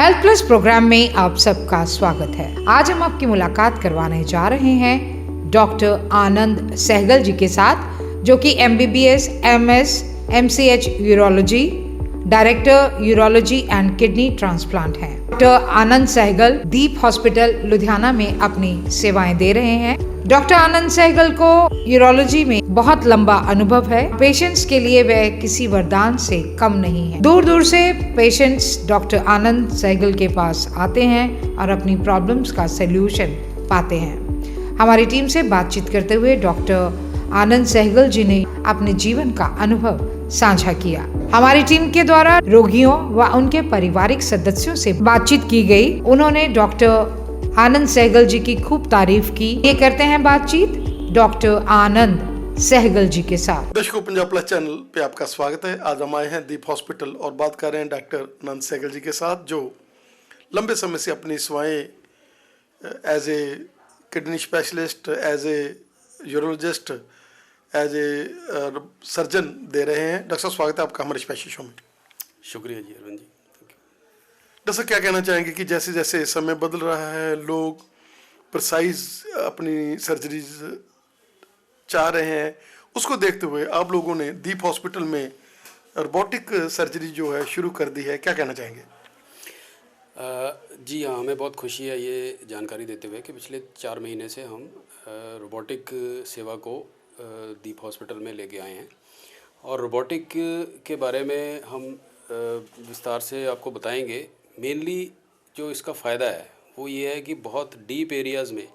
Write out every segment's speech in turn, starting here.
Health plus programme में आप सबका स्वागत है। आज हम आपकी मुलाकात करवाने जा रहे हैं डॉक्टर आनंद सहगल जी के साथ, जो कि MBBS MS MCH urology director urology and kidney transplant हैं। डॉक्टर आनंद सहगल दीप हॉस्पिटल लुधियाना में अपनी सेवाएं दे रहे हैं। डॉक्टर आनंद सहगल को यूरोलॉजी में बहुत लंबा अनुभव है। पेशेंट्स के लिए वह किसी वरदान से कम नहीं है। दूर दूर से पेशेंट्स डॉक्टर आनंद सहगल के पास आते हैं और अपनी प्रॉब्लम्स का सलूशन पाते हैं। हमारी टीम से बातचीत करते हुए डॉक्टर आनंद सहगल जी ने अपने जीवन का अनुभव साझा किया। हमारी टीम के द्वारा रोगियों व उनके पारिवारिक सदस्यों से बातचीत की गई। उन्होंने डॉक्टर आनंद सहगल जी की खूब तारीफ की। ये करते हैं बातचीत डॉक्टर आनंद सहगल जी के साथ। दर्शकों, पंजाब प्लस चैनल पे आपका स्वागत है। आज हम आए हैं दीप हॉस्पिटल और बात कर रहे हैं डॉक्टर आनंद सहगल जी के साथ, जो लंबे समय से अपनी सेवाएं as a kidney specialist, as a urologist, as a surgeon दे रहे हैं। डॉक्टर साहब, स्वागत है आपका हमारे स्पेशल शो में। शुक्रिया जी अरविंद जी। डॉक्टर साहब, क्या कहना चाहेंगे कि जैसे जैसे समय बदल रहा है, लोग प्रिसाइज अपनी सर्जरीज चाह रहे हैं, उसको देखते हुए आप लोगों ने दीप हॉस्पिटल में रोबोटिक सर्जरी जो है शुरू कर दी है, क्या कहना चाहेंगे? जी हाँ, हमें बहुत खुशी है ये जानकारी देते हुए कि पिछले 4 महीने से हम रोबोटिक सेवा को दीप हॉस्पिटल में लेके आए हैं। और रोबोटिक के बारे में हम विस्तार से आपको बताएंगे। मेनली जो इसका फ़ायदा है वो ये है कि बहुत डीप एरियाज़ में,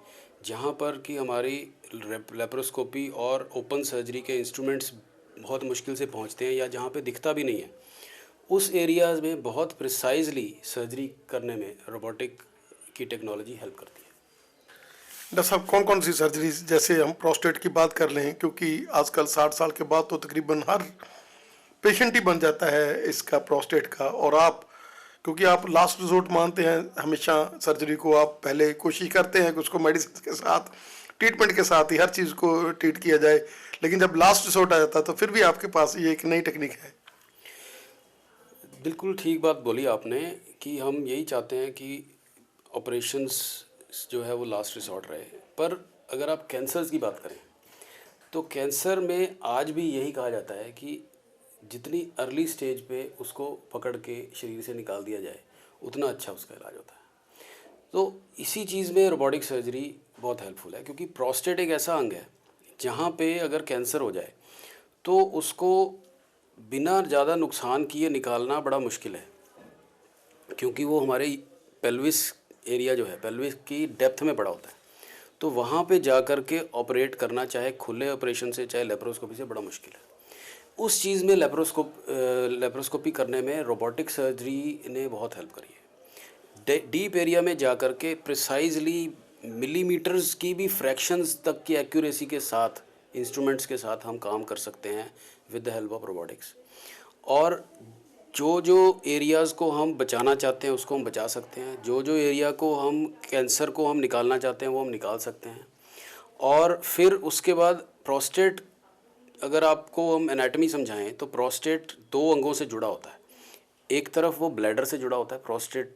जहाँ पर कि हमारी लेप्रोस्कोपी और ओपन सर्जरी के इंस्ट्रूमेंट्स बहुत मुश्किल से पहुँचते हैं या जहाँ पे दिखता भी नहीं है, उस एरियाज़ में बहुत प्रिसाइजली सर्जरी करने में रोबोटिक की टेक्नोलॉजी हेल्प करती है। डॉक्टर साहब, कौन कौन सी सर्जरीज, जैसे हम प्रोस्टेट की बात कर लें, क्योंकि आजकल 60 साल के बाद तो तकरीबन हर पेशेंट ही बन जाता है इसका प्रोस्टेट का, और आप क्योंकि आप लास्ट रिजोर्ट मानते हैं हमेशा सर्जरी को, आप पहले कोशिश करते हैं कि उसको मेडिसिन के साथ, ट्रीटमेंट के साथ ही हर चीज़ को ट्रीट किया जाए, लेकिन जब लास्ट रिजोर्ट आ जाता है तो फिर भी आपके पास ये एक नई टेक्निक है। बिल्कुल ठीक बात बोली आपने कि हम यही चाहते हैं कि ऑपरेशंस जो है वो लास्ट रिसॉर्ट रहे। पर अगर आप कैंसर्स की बात करें तो कैंसर में आज भी यही कहा जाता है कि जितनी अर्ली स्टेज पे उसको पकड़ के शरीर से निकाल दिया जाए उतना अच्छा उसका इलाज होता है। तो इसी चीज़ में रोबोटिक सर्जरी बहुत हेल्पफुल है, क्योंकि प्रोस्टेट एक ऐसा अंग है जहाँ पे अगर कैंसर हो जाए तो उसको बिना ज़्यादा नुकसान किए निकालना बड़ा मुश्किल है, क्योंकि वो हमारे पेल्विस एरिया जो है, पेल्विस की डेप्थ में पड़ा होता है। तो वहाँ पे जा कर के ऑपरेट करना, चाहे खुले ऑपरेशन से चाहे लेप्रोस्कोपी से, बड़ा मुश्किल है। उस चीज़ में लेप्रोस्कोपी करने में रोबोटिक सर्जरी ने बहुत हेल्प करी है। डीप एरिया में जा कर के प्रिसाइजली मिलीमीटर्स की भी फ्रैक्शंस तक की एक्यूरेसी के साथ, इंस्ट्रूमेंट्स के साथ हम काम कर सकते हैं with the help of robotics. और जो एरियाज़ को हम बचाना चाहते हैं उसको हम बचा सकते हैं, जो एरिया को हम कैंसर को हम निकालना चाहते हैं वो हम निकाल सकते हैं। और फिर उसके बाद प्रोस्टेट, अगर आपको हम एनाटॉमी समझाएं तो प्रोस्टेट 2 अंगों से जुड़ा होता है। एक तरफ वो ब्लैडर से जुड़ा होता है, प्रोस्टेट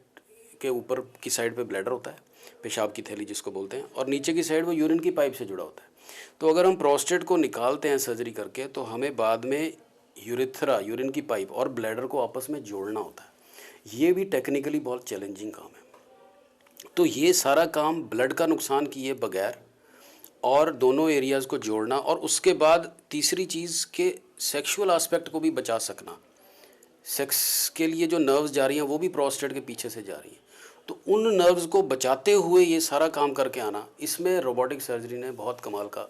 के ऊपर की साइड पे ब्लैडर होता है, पेशाब की थैली जिसको बोलते हैं, और नीचे की साइड वो यूरिन की पाइप से जुड़ा होता है। तो अगर हम प्रोस्टेट को निकालते हैं सर्जरी करके, तो हमें बाद में यूरिथ्रा, यूरिन की पाइप और ब्लैडर को आपस में जोड़ना होता है। ये भी टेक्निकली बहुत चैलेंजिंग काम है। तो ये सारा काम ब्लड का नुकसान किए बगैर और दोनों एरियाज़ को जोड़ना, और उसके बाद तीसरी चीज़ के सेक्सुअल एस्पेक्ट को भी बचा सकना। सेक्स के लिए जो नर्व्स जा रही हैं वो भी प्रोस्टेट के पीछे से जा रही हैं, तो उन नर्व्स को बचाते हुए ये सारा काम करके आना, इसमें रोबोटिक सर्जरी ने बहुत कमाल का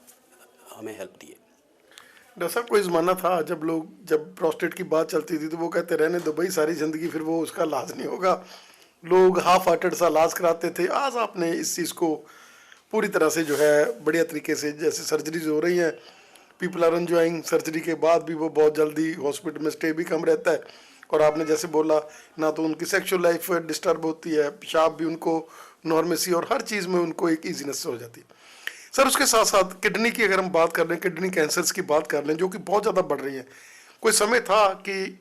हमें हेल्प दी है। डॉक्टर साहब, कोई ज़माना था जब प्रोस्टेट की बात चलती थी तो वो कहते रहने दो भाई, सारी ज़िंदगी फिर वो उसका इलाज नहीं होगा, लोग हाफ हार्टेड सा इलाज कराते थे। आज आपने इस चीज़ को पूरी तरह से जो है बढ़िया तरीके से, जैसे सर्जरीज हो रही हैं, पीपल आर एंजॉइंग सर्जरी के बाद भी वो बहुत जल्दी हॉस्पिटल में स्टे भी कम रहता है, और आपने जैसे बोला ना तो उनकी सेक्सुअल लाइफ डिस्टर्ब होती है, पेशाब भी उनको नॉर्मेसी, और हर चीज़ में उनको एक ईजीनेस हो जाती है। सर, उसके साथ साथ किडनी की अगर हम बात कर लें, किडनी कैंसर्स की बात कर लें, जो कि बहुत ज़्यादा बढ़ रही है। कोई समय था कि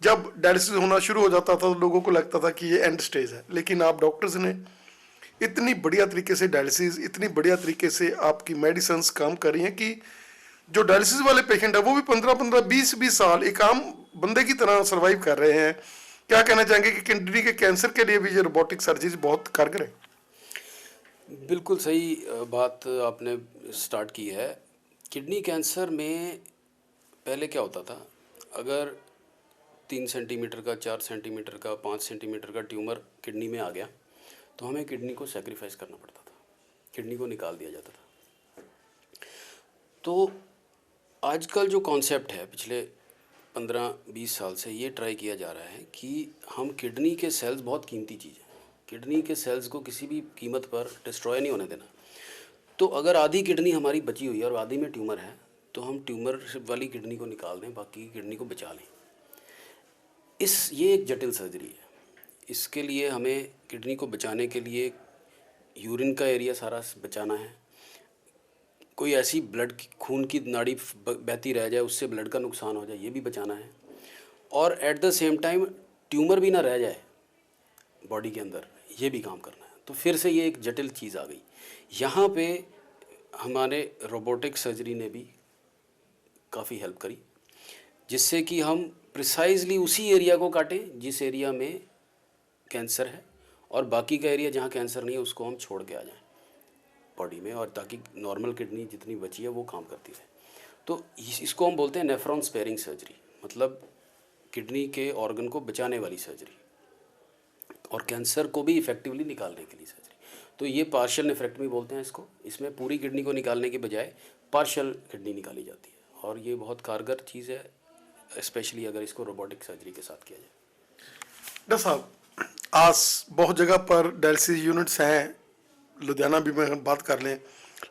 जब डायलिसिस होना शुरू हो जाता था तो लोगों को लगता था कि ये एंड स्टेज है, लेकिन आप डॉक्टर्स ने इतनी बढ़िया तरीके से डायलिसिस, इतनी बढ़िया तरीके से आपकी मेडिसिन्स काम कर रही हैं कि जो डायलिसिस वाले पेशेंट है वो भी 15-15, 20-20 साल एक आम बंदे की तरह सरवाइव कर रहे हैं। क्या कहना चाहेंगे कि किडनी के कैंसर के लिए भी ये रोबोटिक सर्जरी बहुत कारगर है? बिल्कुल सही बात आपने स्टार्ट की है। किडनी कैंसर में पहले क्या होता था, अगर 3 सेंटीमीटर का, 4 सेंटीमीटर का, 5 सेंटीमीटर का ट्यूमर किडनी में आ गया तो हमें किडनी को सेक्रीफाइस करना पड़ता था, किडनी को निकाल दिया जाता था। तो आजकल जो कॉन्सेप्ट है पिछले 15-20 साल से ये ट्राई किया जा रहा है कि हम किडनी के सेल्स बहुत कीमती चीज़ है, किडनी के सेल्स को किसी भी कीमत पर डिस्ट्रॉय नहीं होने देना। तो अगर आधी किडनी हमारी बची हुई है और आधी में ट्यूमर है तो हम ट्यूमर वाली किडनी को निकाल दें, बाकी की किडनी को बचा लें। ये एक जटिल सर्जरी है। इसके लिए हमें किडनी को बचाने के लिए यूरिन का एरिया सारा बचाना है, कोई ऐसी ब्लड की खून की नाड़ी बहती रह जाए उससे ब्लड का नुकसान हो जाए ये भी बचाना है, और at the same time tumour भी ना रह जाए बॉडी के अंदर, ये भी काम करना है। तो फिर से ये एक जटिल चीज़ आ गई। यहाँ पे हमारे रोबोटिक सर्जरी ने भी काफ़ी हेल्प करी, जिससे कि हम प्रिसाइजली उसी एरिया को काटें जिस एरिया में कैंसर है, और बाकी का एरिया जहाँ कैंसर नहीं है उसको हम छोड़ के आ जाएं बॉडी में, और ताकि नॉर्मल किडनी जितनी बची है वो काम करती रहे। तो इसको हम बोलते हैं नेफ्रॉन स्पेयरिंग सर्जरी, मतलब किडनी के ऑर्गन को बचाने वाली सर्जरी और कैंसर को भी इफेक्टिवली निकालने के लिए सर्जरी। तो ये पार्शियल नेफ्रेक्टमी बोलते हैं इसको। इसमें पूरी किडनी को निकालने के बजाय पार्शियल किडनी निकाली जाती है, और ये बहुत कारगर चीज़ है, स्पेशली अगर इसको रोबोटिक सर्जरी के साथ किया जाए। डॉक्टर साहब, आज बहुत जगह पर डायलिसिस यूनिट्स हैं, लुधियाना भी में बात कर लें,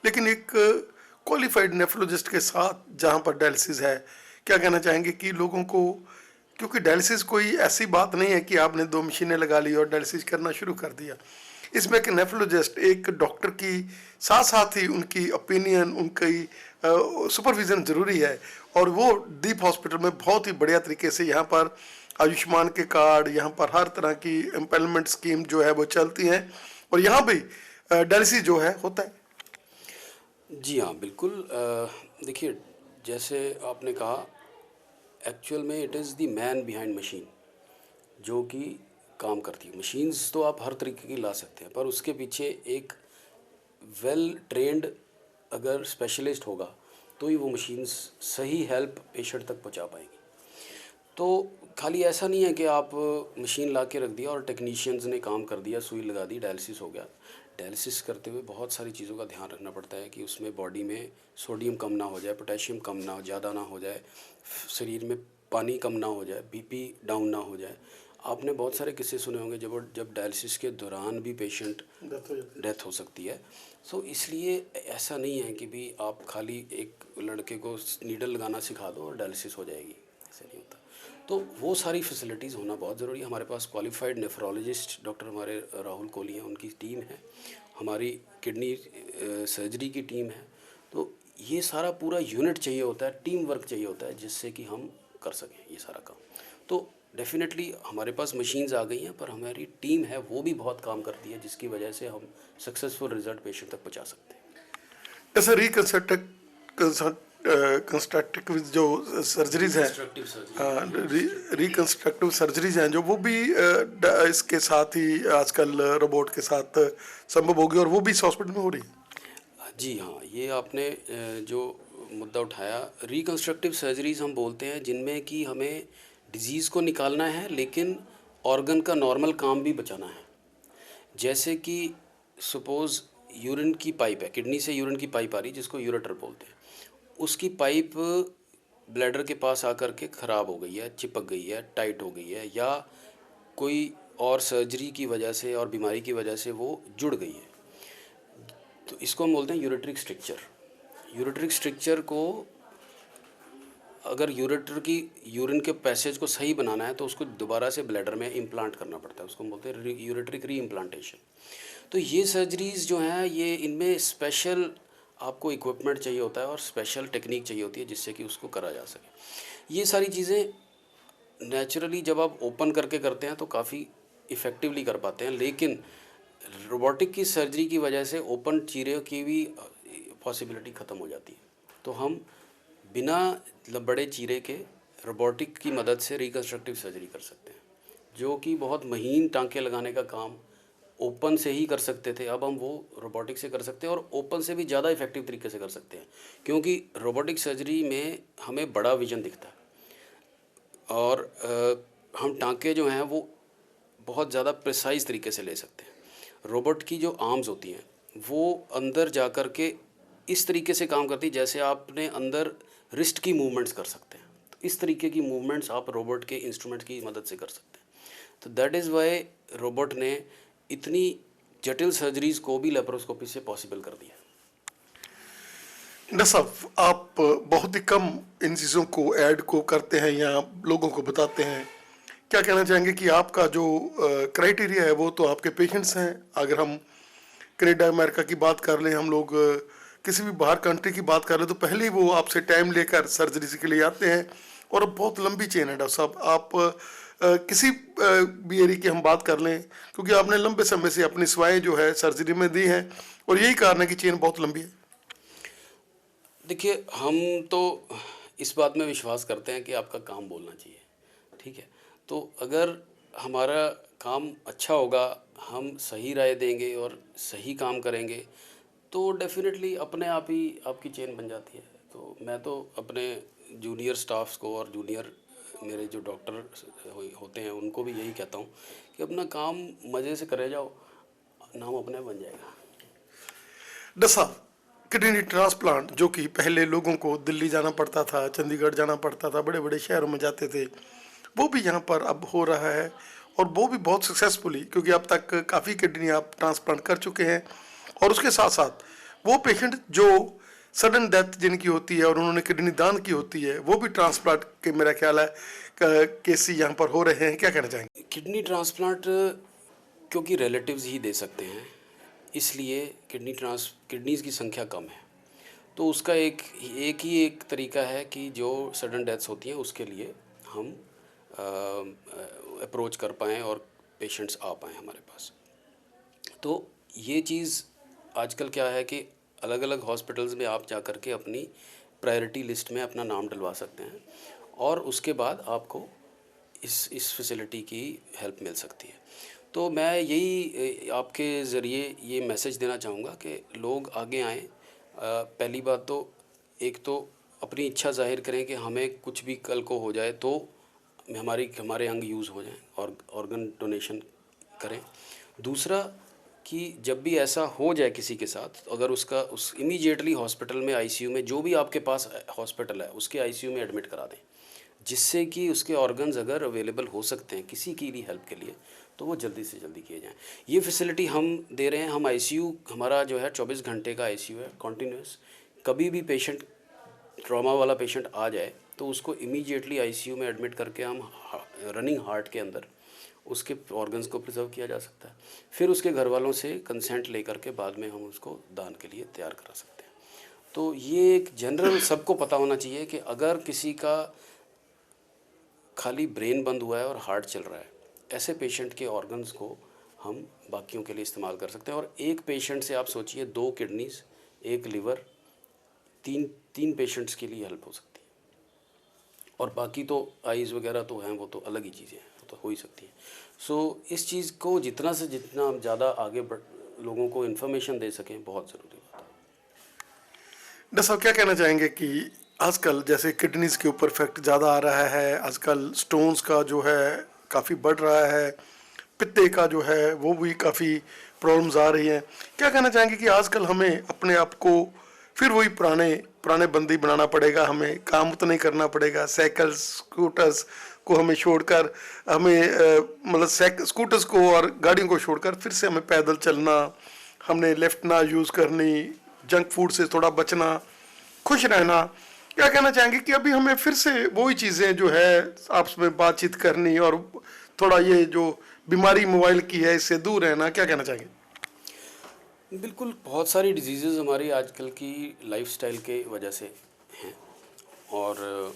लेकिन एक क्वालिफाइड नेफ्रोलॉजिस्ट के साथ जहाँ पर डायलिसिस है, क्या कहना चाहेंगे कि लोगों को, क्योंकि डायलिसिस कोई ऐसी बात नहीं है कि आपने 2 मशीनें लगा ली और डायलिसिस करना शुरू कर दिया। इसमें एक नेफ्रोलॉजिस्ट, एक डॉक्टर की साथ साथ ही उनकी ओपिनियन, उनकी सुपरविज़न ज़रूरी है, और वो दीप हॉस्पिटल में बहुत ही बढ़िया तरीके से यहाँ पर आयुष्मान के कार्ड, यहाँ पर हर तरह की एम्पैनलमेंट स्कीम जो है वो चलती हैं, और यहाँ भी डायलिसिस जो है होता है। जी हाँ, बिल्कुल। देखिए, जैसे आपने कहा, एक्चुअल में it is the man behind machine जो कि काम करती है। मशीन्स तो आप हर तरीके की ला सकते हैं, पर उसके पीछे एक वेल ट्रेंड अगर स्पेशलिस्ट होगा तो ही वो मशीन्स सही हेल्प पेशेंट तक पहुंचा पाएंगी। तो खाली ऐसा नहीं है कि आप मशीन ला के रख दिया और टेक्नीशियंस ने काम कर दिया, सुई लगा दी, डायलिसिस हो गया। डायलिसिस करते हुए बहुत सारी चीज़ों का ध्यान रखना पड़ता है कि उसमें बॉडी में सोडियम कम ना हो जाए, पोटेशियम कम ना हो, ज़्यादा ना हो जाए, शरीर में पानी कम ना हो जाए, बीपी डाउन ना हो जाए। आपने बहुत सारे किस्से सुने होंगे जब डायलिसिस के दौरान भी पेशेंट डेथ हो सकती है। सो इसलिए ऐसा नहीं है कि भी आप खाली एक लड़के को नीडल लगाना सिखा दो और डायलिसिस हो जाएगी, ऐसा नहीं होता। तो वो सारी फैसिलिटीज़ होना बहुत ज़रूरी है। हमारे पास क्वालिफाइड नेफ्रोलॉजिस्ट डॉक्टर हमारे राहुल कोहली हैं, उनकी टीम है, हमारी किडनी सर्जरी की टीम है। तो ये सारा पूरा यूनिट चाहिए होता है, टीम वर्क चाहिए होता है, जिससे कि हम कर सकें ये सारा काम। तो डेफिनेटली हमारे पास मशीन्स आ गई हैं, पर हमारी टीम है वो भी बहुत काम करती है, जिसकी वजह से हम सक्सेसफुल रिजल्ट पेशेंट तक पहुंचा सकते हैं। ऐसा रिकंस्ट्रक्टिव जो सर्जरीज हैं, रिकंस्ट्रक्टिव सर्जरीज हैं जो, वो भी इसके साथ ही आजकल रोबोट के साथ संभव होगी, और वो भी इस हॉस्पिटल में हो रही है। जी हाँ, ये आपने जो मुद्दा उठाया, रिकंस्ट्रक्टिव सर्जरीज हम बोलते हैं जिनमें कि हमें डिजीज़ को निकालना है लेकिन ऑर्गन का नॉर्मल काम भी बचाना है। जैसे कि सपोज़ यूरिन की पाइप है, किडनी से यूरिन की पाइप आ रही जिसको यूरेटर बोलते हैं, उसकी पाइप ब्लैडर के पास आकर के ख़राब हो गई है, चिपक गई है, टाइट हो गई है, या कोई और सर्जरी की वजह से और बीमारी की वजह से वो जुड़ गई है, तो इसको हम बोलते हैं यूरेट्रिक स्ट्रिक्चर। यूरेट्रिक स्ट्रिक्चर को अगर यूरेटर की यूरिन के पैसेज को सही बनाना है तो उसको दोबारा से ब्लैडर में इम्प्लांट करना पड़ता है, उसको हम बोलते हैं यूरेट्रिक री इम्प्लांटेशन। तो ये सर्जरीज़ जो हैं, ये इनमें स्पेशल आपको इक्विपमेंट चाहिए होता है और स्पेशल टेक्निक चाहिए होती है जिससे कि उसको करा जा सके। ये सारी चीज़ें नेचुरली जब आप ओपन करके करते हैं तो काफ़ी इफ़ेक्टिवली कर पाते हैं, लेकिन रोबोटिक की सर्जरी की वजह से ओपन चीरे की भी पॉसिबिलिटी ख़त्म हो जाती है। तो हम बिना बड़े चीरे के रोबोटिक की मदद से रिकन्स्ट्रक्टिव सर्जरी कर सकते हैं, जो कि बहुत महीन टांके लगाने का काम ओपन से ही कर सकते थे, अब हम वो रोबोटिक से कर सकते हैं और ओपन से भी ज़्यादा इफेक्टिव तरीके से कर सकते हैं, क्योंकि रोबोटिक सर्जरी में हमें बड़ा विजन दिखता है और हम टांके जो हैं वो बहुत ज़्यादा प्रिसाइज तरीके से ले सकते हैं। रोबोट की जो आर्म्स होती हैं वो अंदर जा कर के इस तरीके से काम करती है जैसे आपने अंदर रिस्ट की मूवमेंट्स कर सकते हैं, तो इस तरीके की मूवमेंट्स आप रोबोट के इंस्ट्रूमेंट की मदद से कर सकते हैं। तो दैट इज़ वाई रोबोट ने इतनी जटिल सर्जरीज़ को भी लेप्रोस्कोपी से पॉसिबल कर दिया। डॉक्टर साहब, आप बहुत ही कम इन चीज़ों को ऐड को करते हैं या लोगों को बताते हैं, क्या कहना चाहेंगे कि आपका जो क्राइटेरिया है वो तो आपके पेशेंट्स हैं। अगर हम कनाडा अमेरिका की बात कर लें, हम लोग किसी भी बाहर कंट्री की बात कर लें, तो पहले ही वो आपसे टाइम लेकर सर्जरी के लिए आते हैं और अब बहुत लंबी चेन है। डॉक्टर साहब, आप किसी भी एरिया की हम बात कर लें, क्योंकि आपने लंबे समय से अपनी सेवाएं जो है सर्जरी में दी हैं और यही कारण है कि चेन बहुत लंबी है। देखिए, हम तो इस बात में विश्वास करते हैं कि आपका काम बोलना चाहिए, ठीक है। तो अगर हमारा काम अच्छा होगा, हम सही राय देंगे और सही काम करेंगे, तो डेफिनेटली अपने आप ही आपकी चेन बन जाती है। तो मैं तो अपने जूनियर स्टाफ्स को और जूनियर मेरे जो डॉक्टर होते हैं उनको भी यही कहता हूँ कि अपना काम मज़े से करे जाओ, नाम अपने बन जाएगा। डॉक्टर साहब, किडनी ट्रांसप्लांट जो कि पहले लोगों को दिल्ली जाना पड़ता था, चंडीगढ़ जाना पड़ता था, बड़े बड़े शहरों में जाते थे, वो भी यहाँ पर अब हो रहा है और वो भी बहुत सक्सेसफुली, क्योंकि अब तक काफ़ी किडनी आप ट्रांसप्लांट कर चुके हैं। और उसके साथ साथ वो पेशेंट जो सडन डेथ जिनकी होती है और उन्होंने किडनी दान की होती है, वो भी ट्रांसप्लांट के मेरा ख्याल है केस यहाँ पर हो रहे हैं। क्या कहना चाहेंगे? किडनी ट्रांसप्लांट क्योंकि रिलेटिव्स ही दे सकते हैं, इसलिए किडनीज़ की संख्या कम है। तो उसका एक तरीका है कि जो सडन डेथ्स होती हैं उसके लिए हम अप्रोच कर पाएँ और पेशेंट्स आ पाएँ हमारे पास। तो ये चीज़ आजकल क्या है कि अलग अलग हॉस्पिटल्स में आप जा कर के अपनी प्रायोरिटी लिस्ट में अपना नाम डलवा सकते हैं और उसके बाद आपको इस फैसिलिटी की हेल्प मिल सकती है। तो मैं यही आपके ज़रिए ये मैसेज देना चाहूँगा कि लोग आगे आएँ। पहली बात तो एक तो अपनी इच्छा जाहिर करें कि हमें कुछ भी कल को हो जाए तो हमारे अंग यूज़ हो जाएं और ऑर्गन डोनेशन करें। दूसरा कि जब भी ऐसा हो जाए किसी के साथ, अगर उस इमीडिएटली हॉस्पिटल में आईसीयू में जो भी आपके पास हॉस्पिटल है उसके आईसीयू में एडमिट करा दें, जिससे कि उसके ऑर्गन्स अगर अवेलेबल हो सकते हैं किसी की भी हेल्प के लिए तो वो जल्दी से जल्दी किए जाएं। ये फैसिलिटी हम दे रहे हैं। हम आईसीयू हमारा जो है 24 घंटे का आईसीयू है कॉन्टीन्यूस। कभी भी पेशेंट ट्रॉमा वाला पेशेंट आ जाए तो उसको इमीडिएटली आईसीयू में एडमिट करके हम रनिंग हार्ट के अंदर उसके ऑर्गन्स को प्रिजर्व किया जा सकता है। फिर उसके घर वालों से कंसेंट लेकर के बाद में हम उसको दान के लिए तैयार करा सकते हैं। तो ये एक जनरल सबको पता होना चाहिए कि अगर किसी का खाली ब्रेन बंद हुआ है और हार्ट चल रहा है, ऐसे पेशेंट के ऑर्गन्स को हम बाकियों के लिए इस्तेमाल कर सकते हैं। और एक पेशेंट से आप सोचिए 2 किडनीज, 1 लिवर, तीन पेशेंट्स के लिए हेल्प हो सकती है। और बाकी तो आइज़ वगैरह तो हैं, वो तो अलग ही चीज़ें हैं, वो तो हो ही सकती हैं। सो इस चीज़ को जितना से जितना ज़्यादा आगे लोगों को इन्फॉर्मेशन दे सकें, बहुत ज़रूरी बात है। डॉक्टर साहब, क्या कहना चाहेंगे कि आजकल जैसे किडनीज के ऊपर इफेक्ट ज़्यादा आ रहा है, आजकल स्टोन्स का जो है काफ़ी बढ़ रहा है, पित्ते का जो है वो भी काफ़ी प्रॉब्लम्स आ रही हैं, क्या कहना चाहेंगे कि आजकल हमें अपने आप को फिर वही पुराने बंदी बनाना पड़ेगा, हमें काम उतना ही करना पड़ेगा, साइकिल्स स्कूटर्स को हमें छोड़कर हमें मतलब स्कूटर्स को और गाड़ियों को छोड़कर फिर से हमें पैदल चलना, हमने लिफ्ट ना यूज़ करनी, जंक फूड से थोड़ा बचना, खुश रहना? क्या कहना चाहेंगे कि अभी हमें फिर से वही चीज़ें जो है आपस में बातचीत करनी और थोड़ा ये जो बीमारी मोबाइल की है इससे दूर रहना? क्या कहना चाहेंगे? बिल्कुल, बहुत सारी डिजीज़ेज़ हमारी आजकल की लाइफस्टाइल के वजह से हैं। और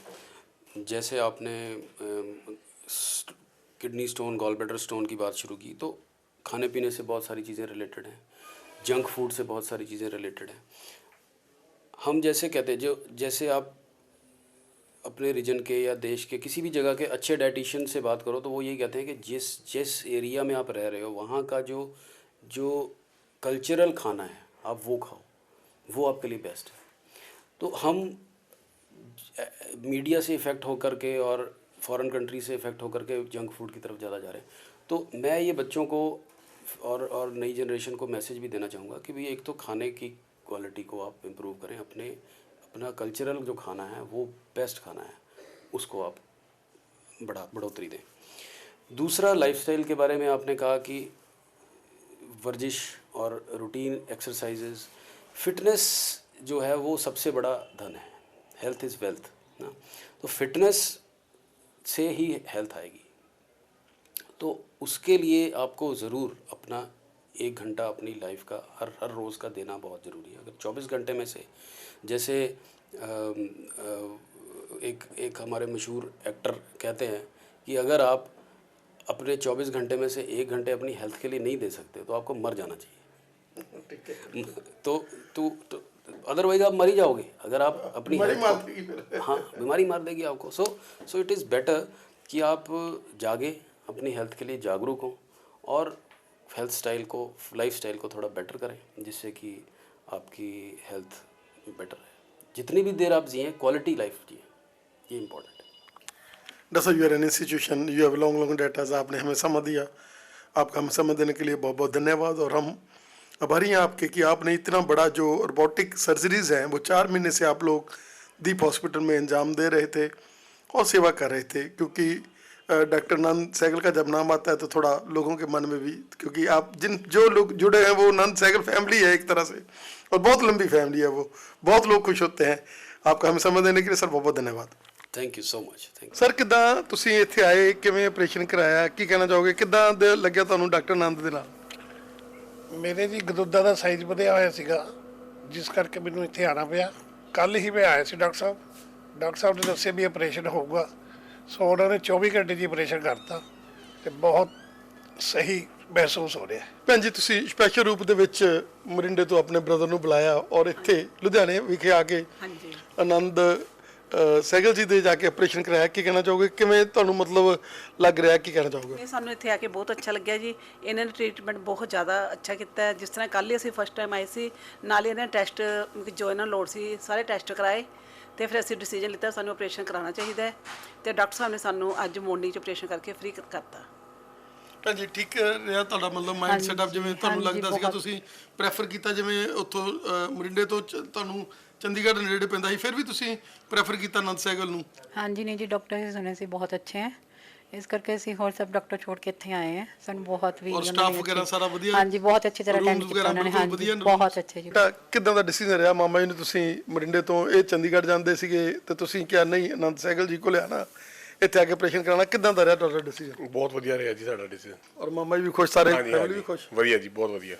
जैसे आपने kidney stone, gall bladder stone की बात शुरू की, तो खाने पीने से बहुत सारी चीज़ें रिलेटेड हैं, जंक फूड से बहुत सारी चीज़ें रिलेटेड हैं। हम जैसे कहते हैं, जो जैसे आप अपने रीजन के या देश के किसी भी जगह के अच्छे डाइटिशियन से बात करो तो वो यही कहते हैं कि जिस एरिया में आप रह रहे हो वहाँ का जो जो कल्चरल खाना है आप वो खाओ, वो आपके लिए बेस्ट है। तो हम मीडिया से इफ़ेक्ट होकर के और फॉरेन कंट्री से इफ़ेक्ट होकर के जंक फूड की तरफ ज़्यादा जा रहे हैं। तो मैं ये बच्चों को और नई जनरेशन को मैसेज भी देना चाहूँगा कि भाई एक तो खाने की क्वालिटी को आप इम्प्रूव करें, अपना कल्चरल जो खाना है वो बेस्ट खाना है, उसको आप बढ़ोतरी दें। दूसरा, लाइफस्टाइल के बारे में आपने कहा कि वर्जिश और रूटीन एक्सरसाइजेज, फिटनेस जो है वो सबसे बड़ा धन है, हेल्थ इज़ वेल्थ ना। तो फिटनेस से ही हेल्थ आएगी। तो उसके लिए आपको ज़रूर अपना 1 घंटा अपनी लाइफ का हर रोज़ का देना बहुत ज़रूरी है। अगर 24 घंटे में से, जैसे एक हमारे मशहूर एक्टर कहते हैं कि अगर आप अपने 24 घंटे में से 1 घंटे अपनी हेल्थ के लिए नहीं दे सकते तो आपको मर जाना चाहिए। तो अदरवाइज आप मर ही जाओगे अगर आप अपनी हेल्थ, हाँ, बीमारी मार देगी आपको। सो इट इज़ बेटर कि आप जागे, अपनी हेल्थ के लिए जागरूक हों और हेल्थ स्टाइल को, लाइफ स्टाइल को थोड़ा बेटर करें, जिससे कि आपकी हेल्थ बेटर है। जितनी भी देर आप जिए, क्वालिटी लाइफ जिए, ये इम्पोर्टेंट है। डॉक्टर साहब, you are an institution, you have long datas, आपने हमें समय दिया, आपका हमें समय देने के लिए बहुत बहुत धन्यवाद। और हम आभारी हैं आपके कि आपने इतना बड़ा जो रोबोटिक सर्जरीज़ हैं वो 4 महीने से आप लोग दीप हॉस्पिटल में अंजाम दे रहे थे और सेवा कर रहे थे। क्योंकि डॉक्टर नंद सहगल का जब नाम आता है तो थोड़ा लोगों के मन में भी, क्योंकि आप जो लोग जुड़े हैं वो नंद सहगल फैमिली है एक तरह से, और बहुत लंबी फैमिली है वो, बहुत लोग खुश होते हैं। आपका हमें समय देने के लिए सर बहुत बहुत धन्यवाद। Thank you so much. Thank you sir, ਕਿੱਦਾਂ ਤੁਸੀਂ ਇੱਥੇ ਆਏ, ਕਿਵੇਂ ਆਪਰੇਸ਼ਨ ਕਰਾਇਆ, ਕੀ ਕਹਿਣਾ ਚਾਹੋਗੇ, ਕਿੱਦਾਂ ਦੇ ਲੱਗਿਆ ਤੁਹਾਨੂੰ ਡਾਕਟਰ ਆਨੰਦ ਦੇ ਨਾਲ? ਮੇਰੇ ਜੀ ਗਦੂਦਾਂ ਦਾ ਸਾਈਜ਼ ਵਧਿਆ ਹੋਇਆ ਸੀਗਾ, ਜਿਸ ਕਰਕੇ ਮੈਨੂੰ ਇੱਥੇ ਆਉਣਾ ਪਿਆ। ਕੱਲ ਹੀ ਮੈਂ ਆਇਆ ਸੀ ਡਾਕਟਰ ਸਾਹਿਬ ਨੇ ਦੱਸਿਆ ਵੀ ਆਪਰੇਸ਼ਨ ਹੋਊਗਾ, ਸੋ ਉਹਨਾਂ ਨੇ 24 ਘੰਟੇ ਦੀ ਆਪਰੇਸ਼ਨ ਕਰਤਾ ਤੇ ਬਹੁਤ ਸਹੀ ਮਹਿਸੂਸ ਹੋ ਰਿਹਾ। ਭੈਣ ਜੀ, ਤੁਸੀਂ ਸਪੈਸ਼ਲ ਰੂਪ ਦੇ ਵਿੱਚ ਮਰਿੰਡੇ ਤੋਂ ਆਪਣੇ ਬ੍ਰਦਰ ਨੂੰ ਬੁਲਾਇਆ ਔਰ ਇੱਥੇ ਲੁਧਿਆਣੇ ਵਿਖੇ ਆ ਕੇ ਹਾਂਜੀ ਆਨੰਦ ਸਹਿਗਲ ਜੀ ਦੇ ਜਾ ਕੇ ਆਪਰੇਸ਼ਨ ਕਰਾਇਆ। ਕੀ ਕਹਿਣਾ ਚਾਹੋਗੇ, ਕਿਵੇਂ ਤੁਹਾਨੂੰ ਮਤਲਬ ਲੱਗ ਰਿਹਾ, ਕੀ ਕਹਿਣਾ ਚਾਹੋਗੇ? ਇਹ ਸਾਨੂੰ ਇੱਥੇ ਆ ਕੇ ਬਹੁਤ ਅੱਛਾ ਲੱਗਿਆ ਜੀ। ਇਹਨਾਂ ਨੇ ਟ੍ਰੀਟਮੈਂਟ ਬਹੁਤ ਜ਼ਿਆਦਾ ਅੱਛਾ ਕੀਤਾ ਹੈ। ਜਿਸ ਤਰ੍ਹਾਂ ਕੱਲ੍ਹ ਹੀ ਅਸੀਂ ਫਸਟ ਟਾਈਮ ਆਏ ਸੀ, ਨਾਲੇ ਇਹਨਾਂ ਨੇ ਟੈਸਟ ਜੋ ਇਹਨਾਂ ਨੂੰ ਲੋੜ ਸੀ ਸਾਰੇ ਟੈਸਟ ਕਰਾਏ ਤੇ ਫਿਰ ਅਸੀਂ ਡਿਸੀਜਨ ਲਿੱਤਾ ਸਾਨੂੰ ਆਪਰੇਸ਼ਨ ਕਰਾਉਣਾ ਚਾਹੀਦਾ ਹੈ ਤੇ ਡਾਕਟਰ ਸਾਹਿਬ ਨੇ ਸਾਨੂੰ ਅੱਜ ਮੋਰਨਿੰਗ 'ਚ ਆਪਰੇਸ਼ਨ ਕਰਕੇ ਫ੍ਰੀ ਕਰਤਾ। ਭੈਣ ਜੀ, ਠੀਕ ਰਿਹਾ ਤੁਹਾਡਾ ਮਤਲਬ ਮਾਈਂਡ ਸੈਟਅਪ, ਜਿਵੇਂ ਤੁਹਾਨੂੰ ਲੱਗਦਾ ਸੀਗਾ ਤੁਸੀਂ ਪ੍ਰੈਫਰ ਕੀਤਾ, ਜਿਵੇਂ ਉੱਥੋਂ ਮਰਿੰਡੇ ਤੋਂ ਤੁਹਾਨੂੰ ਚੰਡੀਗੜ੍ਹ ਨੇੜੇ ਪੈਂਦਾ ਸੀ, ਫਿਰ ਵੀ ਤੁਸੀਂ ਪ੍ਰੈਫਰ ਕੀਤਾ ਆਨੰਦ ਸਹਿਗਲ ਨੂੰ? ਹਾਂਜੀ ਨਹੀਂ ਜੀ, ਡਾਕਟਰ ਹੀ ਸੁਣੇ ਸੀ ਬਹੁਤ ਅੱਛੇ ਹੈ, ਇਸ ਕਰਕੇ ਅਸੀਂ ਹੋਰ ਸਭ ਡਾਕਟਰ ਛੋੜ ਕੇ ਇੱਥੇ ਆਏ ਹਾਂ। ਸਾਨੂੰ ਬਹੁਤ ਵੀ ਔਰ ਸਟਾਫ ਵਗੈਰਾ ਸਾਰਾ ਵਧੀਆ? ਹਾਂਜੀ, ਬਹੁਤ ਅੱਛੀ ਤਰ੍ਹਾਂ ਅਟੈਂਡ ਕੀਤਾ ਉਹਨਾਂ ਨੇ। ਹਾਂਜੀ, ਬਹੁਤ ਅੱਛੇ ਜੀ। ਕਿੱਦਾਂ ਦਾ ਡਿਸੀਜਨ ਰਿਹਾ ਮਾਮਾ ਜੀ ਨੇ, ਤੁਸੀਂ ਮਰਿੰਡੇ ਤੋਂ ਇਹ ਚੰਡੀਗੜ੍ਹ ਜਾਂਦੇ ਸੀਗੇ ਤੇ ਤੁਸੀਂ ਕਿਹਾ ਨਹੀਂ ਆਨੰਦ ਸਹਿਗਲ ਜੀ ਕੋਲ ਆਣਾ, ਇੱਥੇ ਆ ਕੇ ਆਪਰੇਸ਼ਨ ਕਰਾਉਣਾ, ਕਿੱਦਾਂ ਦਾ ਰਿਹਾ ਤੁਹਾਡਾ ਡਿਸੀਜਨ? ਬਹੁਤ ਵਧੀਆ ਰਿਹਾ ਜੀ ਸਾਡਾ ਡਿਸੀਜਨ। ਔਰ ਮਾਮਾ ਜੀ ਵੀ ਖੁਸ਼, ਸਾਰੇ ਫੈਮਿਲੀ ਵੀ ਖੁਸ਼? ਵਧੀਆ ਜੀ, ਬਹੁਤ ਵਧੀਆ।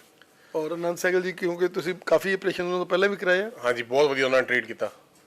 ਔਰ ਆਨੰਦ ਸਹਿਗਲ ਜੀ, ਕਿਉਂਕਿ ਤੁਸੀਂ ਕਾਫੀ ਆਪਰੇਸ਼ਨ ਤੋਂ ਪਹਿਲਾਂ ਵੀ ਕਰਾਏ ਆ? ਹਾਂਜੀ, ਬਹੁਤ ਵਧੀਆ ਉਹਨਾਂ ਨੇ ਟ੍ਰੀਟ ਕੀਤਾ।